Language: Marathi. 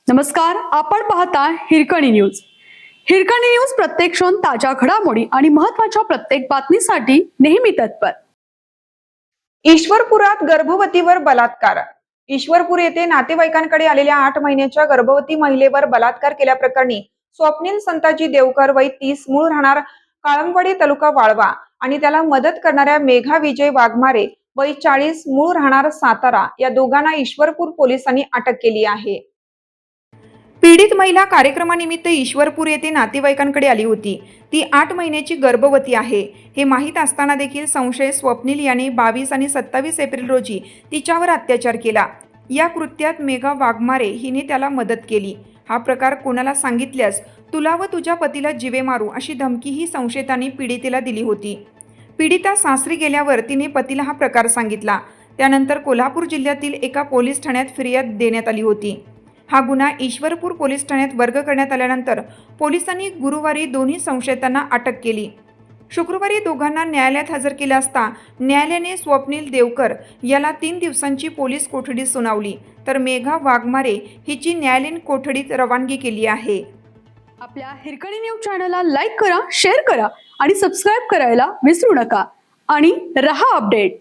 नमस्कार, आपण पाहता हिरकणी न्यूज. हिरकणी न्यूज प्रत्येक क्षण ताज्या घडामोडी आणि महत्त्वाच्या प्रत्येक बातमीसाठी नेहमी तत्पर. ईश्वरपुरात गर्भवतीवर बलात्कार. ईश्वरपूर येथे नातेवाईकांकडे आलेल्या 8 महिन्याच्या गर्भवती महिलेवर बलात्कार केल्याप्रकरणी स्वप्नील संताजी देवकर वय 30 मूळ राहणार काळंबवाडी तालुका वाळवा आणि त्याला मदत करणाऱ्या मेघा विजय वाघमारे वय 40 मूळ राहणार सातारा या दोघांना ईश्वरपूर पोलिसांनी अटक केली आहे. पीडित महिला कार्यक्रमानिमित्त ईश्वरपूर येथे नातेवाईकांकडे आली होती. ती 8 महिन्याची गर्भवती आहे हे माहीत असताना देखील संशय स्वप्नील याने 22 आणि 27 एप्रिल रोजी तिच्यावर अत्याचार केला. या कृत्यात मेघा वाघमारे हिने त्याला मदत केली. हा प्रकार कोणाला सांगितल्यास तुला व तुझ्या पतीला जीवे मारू अशी धमकीही संशयितांनी पीडितेला दिली होती. पीडिता सासरी गेल्यावर तिने पतीला हा प्रकार सांगितला. त्यानंतर कोल्हापूर जिल्ह्यातील एका पोलीस ठाण्यात फिर्याद देण्यात आली होती. हा गुन्हा ईश्वरपूर पोलीस ठाण्यात वर्ग करण्यात आल्यानंतर पोलिसांनी गुरुवारी दोन्ही संशयितांना अटक केली. शुक्रवारी दोघांना न्यायालयात हजर केले असता न्यायालयाने स्वप्नील देवकर याला 3 दिवसांची पोलीस कोठडी सुनावली, तर मेघा वाघमारे हिची न्यायालयीन कोठडीत रवानगी केली आहे. आपल्या हिरकणी न्यूज चॅनलला लाईक करा, शेअर करा आणि सबस्क्राईब करायला विसरू नका आणि रहा अपडेट.